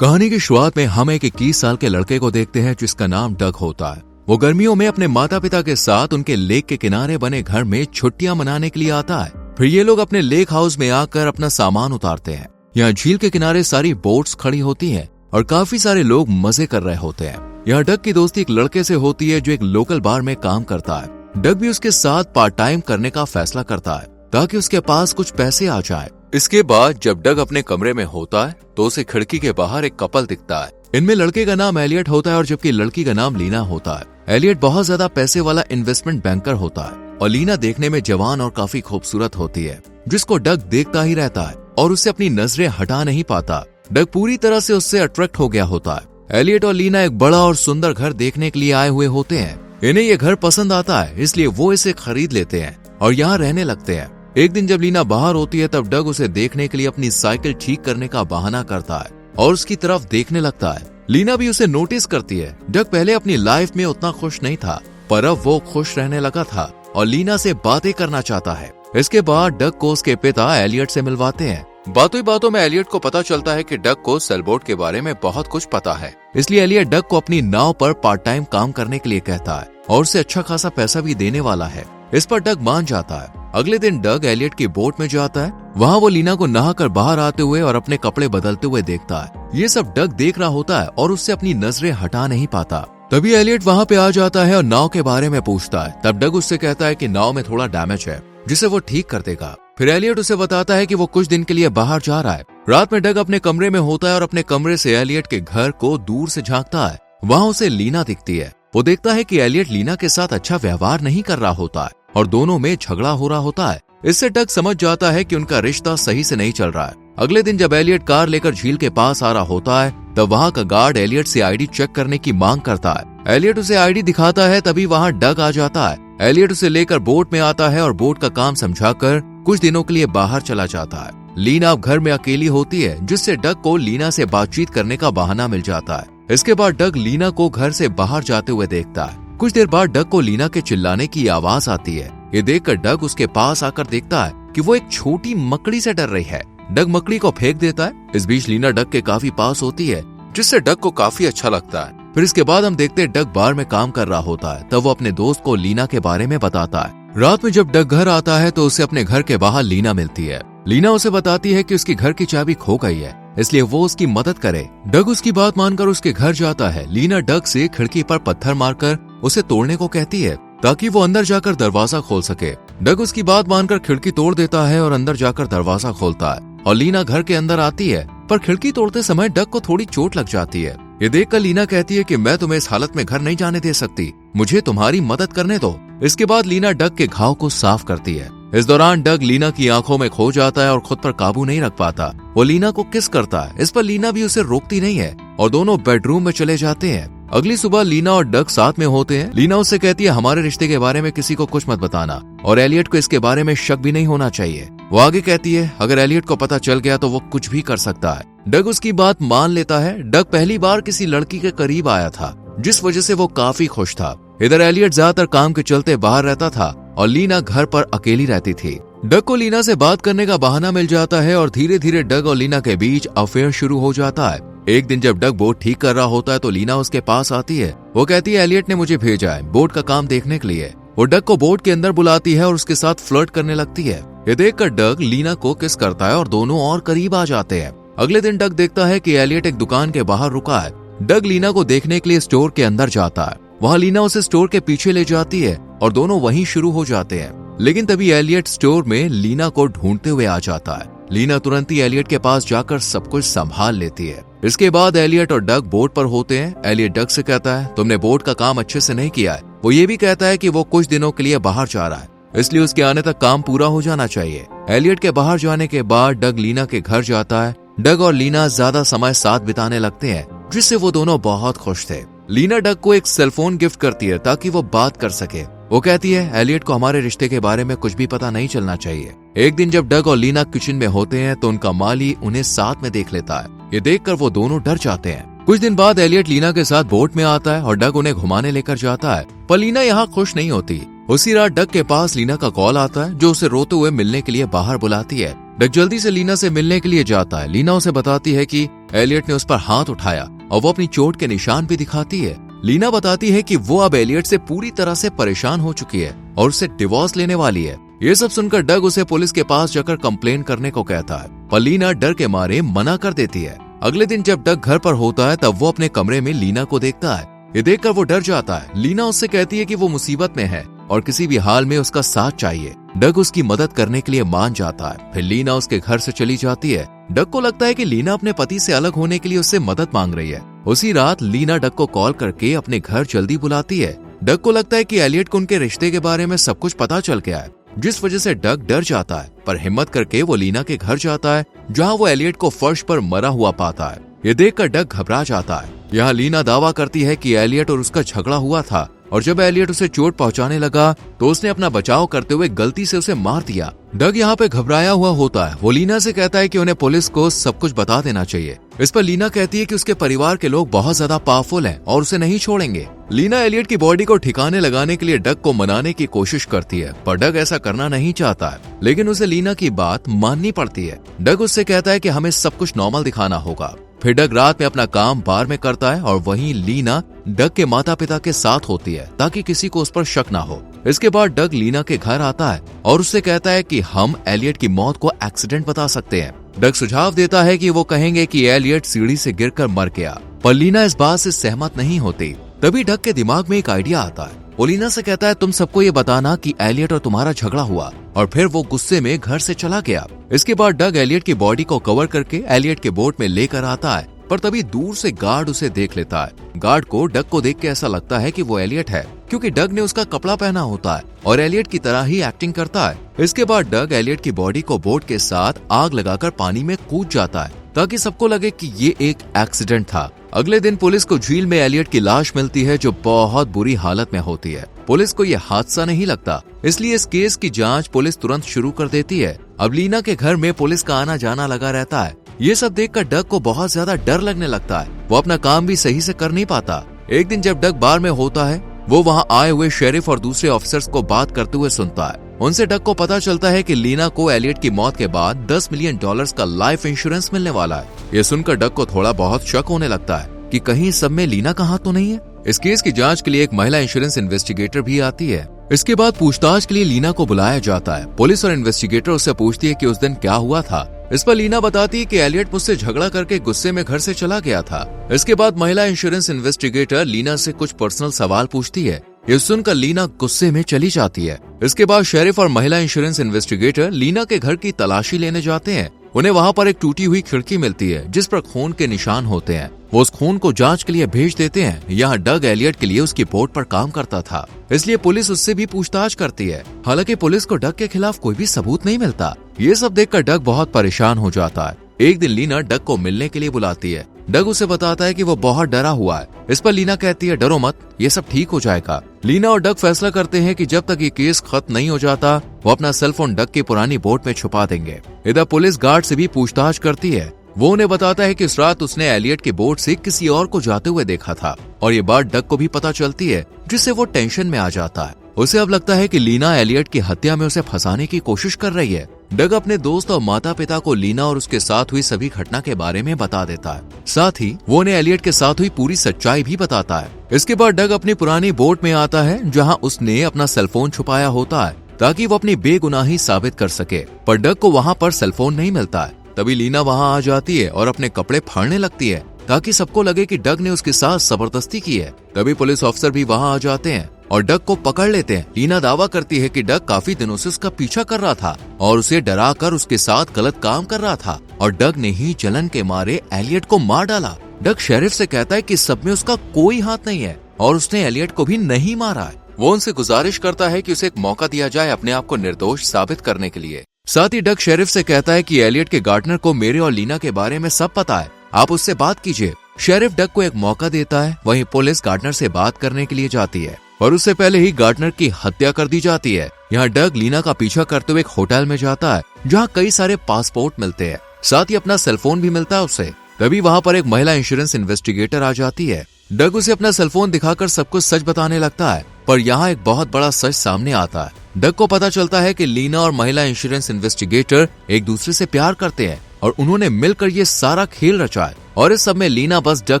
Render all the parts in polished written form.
कहानी की शुरुआत में हम एक 21 साल के लड़के को देखते हैं जिसका नाम डग होता है। वो गर्मियों में अपने माता पिता के साथ उनके लेक के किनारे बने घर में छुट्टियां मनाने के लिए आता है। फिर ये लोग अपने लेक हाउस में आकर अपना सामान उतारते हैं। यहाँ झील के किनारे सारी बोट्स खड़ी होती हैं और काफी सारे लोग मजे कर रहे होते हैं। यहाँ डग की दोस्ती एक लड़के से होती है जो एक लोकल बार में काम करता है। डग भी उसके साथ पार्ट टाइम करने का फैसला करता है ताकि उसके पास कुछ पैसे आ जाए। इसके बाद जब डग अपने कमरे में होता है तो उसे खिड़की के बाहर एक कपल दिखता है। इनमें लड़के का नाम एलियट होता है और जबकि लड़की का नाम लीना होता है। एलियट बहुत ज्यादा पैसे वाला इन्वेस्टमेंट बैंकर होता है और लीना देखने में जवान और काफी खूबसूरत होती है, जिसको डग देखता ही रहता है और उससे अपनी नजरें हटा नहीं पाता। डग पूरी तरह से उससे अट्रैक्ट हो गया होता है। एलियट और लीना एक बड़ा और सुंदर घर देखने के लिए आए हुए होते हैं। इन्हें ये घर पसंद आता है, इसलिए वो इसे खरीद लेते हैं और यहाँ रहने लगते हैं। एक दिन जब लीना बाहर होती है तब डग उसे देखने के लिए अपनी साइकिल ठीक करने का बहाना करता है और उसकी तरफ देखने लगता है। लीना भी उसे नोटिस करती है। डग पहले अपनी लाइफ में उतना खुश नहीं था, पर अब वो खुश रहने लगा था और लीना से बातें करना चाहता है। इसके बाद डग को उसके पिता एलियट से मिलवाते हैं। बातों ही बातों में एलियट को पता चलता है कि डग को सेलबोट के बारे में बहुत कुछ पता है, इसलिए एलियट डग को अपनी नाव पर पार्ट टाइम काम करने के लिए कहता है और उसे अच्छा खासा पैसा भी देने वाला है। इस पर डग मान जाता है। अगले दिन डग एलियट की बोट में जाता है। वहाँ वो लीना को नहाकर बाहर आते हुए और अपने कपड़े बदलते हुए देखता है। ये सब डग देख रहा होता है और उससे अपनी नजरें हटा नहीं पाता। तभी एलियट वहाँ पे आ जाता है और नाव के बारे में पूछता है। तब डग उससे कहता है कि नाव में थोड़ा डैमेज है जिसे वो ठीक कर देगा। फिर एलियट उसे बताता है कि वो कुछ दिन के लिए बाहर जा रहा है। रात में डग अपने कमरे में होता है और अपने कमरे से एलियट के घर को दूर से झांकता है। वहाँ उसे लीना दिखती है। वो देखता है कि एलियट लीना के साथ अच्छा व्यवहार नहीं कर रहा होता है और दोनों में झगड़ा हो रहा होता है। इससे डग समझ जाता है कि उनका रिश्ता सही से नहीं चल रहा है। अगले दिन जब एलियट कार लेकर झील के पास आ रहा होता है तब वहाँ का गार्ड एलियट से आईडी चेक करने की मांग करता है। एलियट उसे आईडी दिखाता है, तभी वहाँ डग आ जाता है। एलियट उसे लेकर बोट में आता है और बोट का काम समझाकर कुछ दिनों के लिए बाहर चला जाता है। लीना अब घर में अकेली होती है, जिससे डग को लीना से बातचीत करने का बहाना मिल जाता है। इसके बाद डग लीना को घर से बाहर जाते हुए देखता है। कुछ देर बाद डग को लीना के चिल्लाने की आवाज आती है। ये देखकर डग उसके पास आकर देखता है कि वो एक छोटी मकड़ी से डर रही है। डग मकड़ी को फेंक देता है। इस बीच लीना डग के काफी पास होती है, जिससे डग को काफी अच्छा लगता है। फिर इसके बाद हम देखते हैं डग बार में काम कर रहा होता है। तब वो अपने दोस्त को लीना के बारे में बताता है। रात में जब डग घर आता है तो उसे अपने घर के बाहर लीना मिलती है। लीना उसे बताती है कि उसकी घर की चाबी खो गई है, इसलिए वो उसकी मदद करे। डग उसकी बात मानकर उसके घर जाता है। लीना डग से खिड़की पर पत्थर मारकर उसे तोड़ने को कहती है ताकि वो अंदर जाकर दरवाजा खोल सके। डग उसकी बात मानकर खिड़की तोड़ देता है और अंदर जाकर दरवाजा खोलता है और लीना घर के अंदर आती है, पर खिड़की तोड़ते समय डग को थोड़ी चोट लग जाती है। ये देखकर लीना कहती है कि मैं तुम्हें इस हालत में घर नहीं जाने दे सकती, मुझे तुम्हारी मदद करने दो। इसके बाद लीना डग के घाव को साफ करती है। इस दौरान डग लीना की आंखों में खो जाता है और खुद पर काबू नहीं रख पाता। वो लीना को किस करता है। इस पर लीना भी उसे रोकती नहीं है और दोनों बेडरूम में चले जाते हैं। अगली सुबह लीना और डग साथ में होते हैं। लीना उससे कहती है हमारे रिश्ते के बारे में किसी को कुछ मत बताना और एलियट को इसके बारे में शक भी नहीं होना चाहिए। वो आगे कहती है अगर एलियट को पता चल गया तो वो कुछ भी कर सकता है। डग उसकी बात मान लेता है। डग पहली बार किसी लड़की के करीब आया था, जिस वजह से वो काफी खुश था। इधर एलियट ज्यादातर काम के चलते बाहर रहता था और लीना घर पर अकेली रहती थी। डग को लीना से बात करने का बहाना मिल जाता है और धीरे धीरे डग और लीना के बीच अफेयर शुरू हो जाता है। एक दिन जब डग बोट ठीक कर रहा होता है तो लीना उसके पास आती है। वो कहती है एलियट ने मुझे भेजा है बोट का काम देखने के लिए। वो डग को बोट के अंदर बुलाती है और उसके साथ फ्लर्ट करने लगती है। ये देखकर डग लीना को किस करता है और दोनों और करीब आ जाते हैं। अगले दिन डग देखता है कि एलियट एक दुकान के बाहर रुका है। डग लीना को देखने के लिए स्टोर के अंदर जाता है। वहाँ लीना उसे स्टोर के पीछे ले जाती है और दोनों वहीं शुरू हो जाते हैं। लेकिन तभी एलियट स्टोर में लीना को ढूंढते हुए आ जाता है। लीना तुरंत ही एलियट के पास जाकर सब कुछ संभाल लेती है। इसके बाद एलियट और डग बोट पर होते हैं। एलियट डग से कहता है तुमने बोट का काम अच्छे से नहीं किया है। वो ये भी कहता है कि वो कुछ दिनों के लिए बाहर जा रहा है, इसलिए उसके आने तक काम पूरा हो जाना चाहिए। एलियट के बाहर जाने के बाद डग लीना के घर जाता है। डग और लीना ज्यादा समय साथ बिताने लगते हैं, जिससे वो दोनों बहुत खुश थे। लीना डग को एक सेलफोन गिफ्ट करती है ताकि वो बात कर सके। वो कहती है एलियट को हमारे रिश्ते के बारे में कुछ भी पता नहीं चलना चाहिए। एक दिन जब डग और लीना किचन में होते हैं तो उनका माली उन्हें साथ में देख लेता है। ये देखकर वो दोनों डर जाते हैं। कुछ दिन बाद एलियट लीना के साथ बोट में आता है और डग उन्हें घुमाने लेकर जाता है, पर लीना यहाँ खुश नहीं होती। उसी रात डग के पास लीना का कॉल आता है, जो उसे रोते हुए मिलने के लिए बाहर बुलाती है। डग जल्दी से लीना से मिलने के लिए जाता है। लीना उसे बताती है कि एलियट ने उस पर हाथ उठाया और वो अपनी चोट के निशान भी दिखाती है। लीना बताती है कि वो अब एलियट से पूरी तरह से परेशान हो चुकी है और उससे डिवोर्स लेने वाली है। ये सब सुनकर डग उसे पुलिस के पास जाकर कंप्लेन करने को कहता है, पर लीना डर के मारे मना कर देती है। अगले दिन जब डग घर पर होता है तब वो अपने कमरे में लीना को देखता है। ये देखकर वो डर जाता है। लीना उससे कहती है कि वो मुसीबत में है और किसी भी हाल में उसका साथ चाहिए। डग उसकी मदद करने के लिए मान जाता है। फिर लीना उसके घर से चली जाती है। डग को लगता है कि लीना अपने पति से अलग होने के लिए उससे मदद मांग रही है। उसी रात लीना डग को कॉल करके अपने घर जल्दी बुलाती है। डग को लगता है कि एलियट को उनके रिश्ते के बारे में सब कुछ पता चल गया है, जिस वजह से डग डर जाता है। पर हिम्मत करके वो लीना के घर जाता है, जहाँ वो एलियट को फर्श पर मरा हुआ पाता है। ये देखकर डग घबरा जाता है। यहाँ लीना दावा करती है कि एलियट और उसका झगड़ा हुआ था और जब एलियट उसे चोट पहुंचाने लगा तो उसने अपना बचाव करते हुए गलती से उसे मार दिया। डग यहाँ पे घबराया हुआ होता है। वो लीना से कहता है कि उन्हें पुलिस को सब कुछ बता देना चाहिए। इस पर लीना कहती है कि उसके परिवार के लोग बहुत ज्यादा पावरफुल हैं और उसे नहीं छोड़ेंगे। लीना एलियट की बॉडी को ठिकाने लगाने के लिए डग को मनाने की कोशिश करती है, पर डग ऐसा करना नहीं चाहता है, लेकिन उसे लीना की बात माननी पड़ती है। डग उससे कहता है कि हमें सब कुछ नॉर्मल दिखाना होगा। फिर डग रात में अपना काम बार में करता है और वहीं लीना डग के माता पिता के साथ होती है ताकि किसी को उस पर शक ना हो। इसके बाद डग लीना के घर आता है और उससे कहता है कि हम एलियट की मौत को एक्सीडेंट बता सकते हैं। डग सुझाव देता है कि वो कहेंगे कि एलियट सीढ़ी से गिरकर मर गया, पर लीना इस बात से सहमत नहीं होती। तभी डग के दिमाग में एक आइडिया आता है। वो लीना से कहता है, तुम सबको ये बताना कि एलियट और तुम्हारा झगड़ा हुआ, और फिर वो गुस्से में घर से चला गया। इसके बाद डग एलियट की बॉडी को कवर करके एलियट के बोट में लेकर आता है, पर तभी दूर से गार्ड उसे देख लेता है। गार्ड को डग को देख के ऐसा लगता है कि वो एलियट है, क्योंकि डग ने उसका कपड़ा पहना होता है और एलियट की तरह ही एक्टिंग करता है। इसके बाद डग एलियट की बॉडी को बोट के साथ आग लगाकर पानी में कूद जाता है ताकि सबको लगे कि ये एक एक्सीडेंट था। अगले दिन पुलिस को झील में एलियट की लाश मिलती है, जो बहुत बुरी हालत में होती है। पुलिस को यह हादसा नहीं लगता, इसलिए इस केस की जांच पुलिस तुरंत शुरू कर देती है। अब लीना के घर में पुलिस का आना जाना लगा रहता है। ये सब देखकर डग को बहुत ज्यादा डर लगने लगता है। वो अपना काम भी सही से कर नहीं पाता। एक दिन जब डग बार में होता है, वो वहाँ आए हुए शेरिफ और दूसरे ऑफिसर्स को बात करते हुए सुनता है। उनसे डग को पता चलता है कि लीना को एलियट की मौत के बाद $10 मिलियन का लाइफ इंश्योरेंस मिलने वाला है। ये सुनकर डग को थोड़ा बहुत शक होने लगता है कि कहीं सब में लीना का हाथ तो नहीं है। इस केस की जांच के लिए एक महिला इंश्योरेंस इन्वेस्टिगेटर भी आती है। इसके बाद पूछताछ के लिए लीना को बुलाया जाता है। पुलिस और इन्वेस्टिगेटर उससे पूछती है कि उस दिन क्या हुआ था। इस पर लीना बताती है कि एलियट मुझसे झगड़ा करके गुस्से में घर से चला गया था। इसके बाद महिला इंश्योरेंस इन्वेस्टिगेटर लीना से कुछ पर्सनल सवाल पूछती है। ये सुनकर लीना गुस्से में चली जाती है। इसके बाद शेरिफ और महिला इंश्योरेंस इन्वेस्टिगेटर लीना के घर की तलाशी लेने जाते हैं। उन्हें वहाँ पर एक टूटी हुई खिड़की मिलती है जिस पर खून के निशान होते हैं। वो उस खून को जांच के लिए भेज देते हैं। यहाँ डग एलियट के लिए उसकी बोट पर काम करता था, इसलिए पुलिस उससे भी पूछताछ करती है। हालांकि पुलिस को डग के खिलाफ कोई भी सबूत नहीं मिलता। ये सब देखकर डग बहुत परेशान हो जाता है। एक दिन लीना डग को मिलने के लिए बुलाती है। डग उसे बताता है कि वो बहुत डरा हुआ है। इस पर लीना कहती है, डरो मत, ये सब ठीक हो जाएगा। लीना और डग फैसला करते हैं कि जब तक ये केस खत्म नहीं हो जाता, वो अपना सेलफोन डग की पुरानी बोट में छुपा देंगे। इधर पुलिस गार्ड से भी पूछताछ करती है। वो उन्हें बताता है कि इस रात उसने एलियट की बोट से किसी और को जाते हुए देखा था, और ये बात डग को भी पता चलती है, जिससे वो टेंशन में आ जाता है। उसे अब लगता है कि लीना एलियट की हत्या में उसे फंसाने की कोशिश कर रही है। डग अपने दोस्त और माता पिता को लीना और उसके साथ हुई सभी घटना के बारे में बता देता है। साथ ही वो उन्हें एलियट के साथ हुई पूरी सच्चाई भी बताता है। इसके बाद डग अपनी पुरानी बोट में आता है, जहां उसने अपना सेलफोन छुपाया होता है ताकि वो अपनी बेगुनाही साबित कर सके। पर डग को वहाँ पर सेलफोन नहीं मिलता है। तभी लीना वहाँ आ जाती है और अपने कपड़े फाड़ने लगती है ताकि सबको लगे कि डग ने उसके साथ जबरदस्ती की है। तभी पुलिस ऑफिसर भी वहाँ आ जाते हैं और डग को पकड़ लेते हैं। लीना दावा करती है कि डग काफी दिनों से उसका पीछा कर रहा था और उसे डरा कर उसके साथ गलत काम कर रहा था, और डग ने ही जलन के मारे एलियट को मार डाला। डग शेरिफ से कहता है कि सब में उसका कोई हाथ नहीं है और उसने एलियट को भी नहीं मारा है। वो उनसे गुजारिश करता है कि उसे एक मौका दिया जाए अपने आप को निर्दोष साबित करने के लिए। साथ ही डग शेरिफ से कहता है कि एलियट के गार्डनर को मेरे और लीना के बारे में सब पता है, आप उससे बात कीजिए। शेरिफ डग को एक मौका देता है। वहीं पुलिस गार्डनर से बात करने के लिए जाती है और उससे पहले ही गार्डनर की हत्या कर दी जाती है। यहाँ डग लीना का पीछा करते हुए एक होटल में जाता है, जहाँ कई सारे पासपोर्ट मिलते हैं, साथ ही अपना सेलफोन भी मिलता है उसे। तभी वहाँ पर एक महिला इंश्योरेंस इन्वेस्टिगेटर आ जाती है। डग उसे अपना सेलफोन दिखाकर सब कुछ सच बताने लगता है, पर यहाँ एक बहुत बड़ा सच सामने आता है। डग को पता चलता है कि लीना और महिला इंश्योरेंस इन्वेस्टिगेटर एक दूसरे से प्यार करते हैं और उन्होंने मिलकर ये सारा खेल रचा है और इस सब में लीना बस डग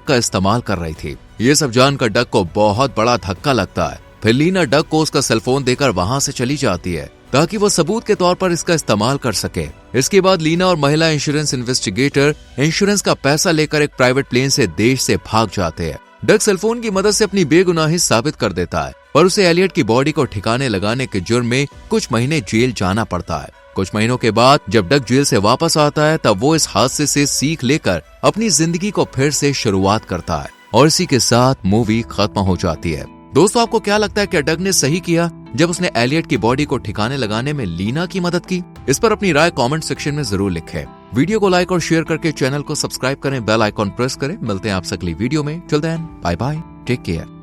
का इस्तेमाल कर रही थी। ये सब जानकर डग को बहुत बड़ा धक्का लगता है। फिर लीना डग को उसका सेलफोन देकर वहां से चली जाती है ताकि वो सबूत के तौर पर इसका इस्तेमाल कर सके। इसके बाद लीना और महिला इंश्योरेंस इन्वेस्टिगेटर इंश्योरेंस का पैसा लेकर एक प्राइवेट प्लेन से देश से भाग जाते हैं। डग सेलफोन की मदद से अपनी बेगुनाही साबित कर देता है, पर उसे एलियट की बॉडी को ठिकाने लगाने के जुर्म में कुछ महीने जेल जाना पड़ता है। कुछ महीनों के बाद जब डग जेल से वापस आता है तब वो इस हादसे से सीख लेकर अपनी जिंदगी को फिर से शुरुआत करता है और इसी के साथ मूवी खत्म हो जाती है। दोस्तों, आपको क्या लगता है, क्या डग ने सही किया जब उसने एलियट की बॉडी को ठिकाने लगाने में लीना की मदद की? इस पर अपनी राय कमेंट सेक्शन में जरूर लिखें। वीडियो को लाइक और शेयर करके चैनल को सब्सक्राइब करें, बेल आइकॉन प्रेस करें। मिलते हैं आपसे अगली वीडियो में। Till then, bye bye, take care.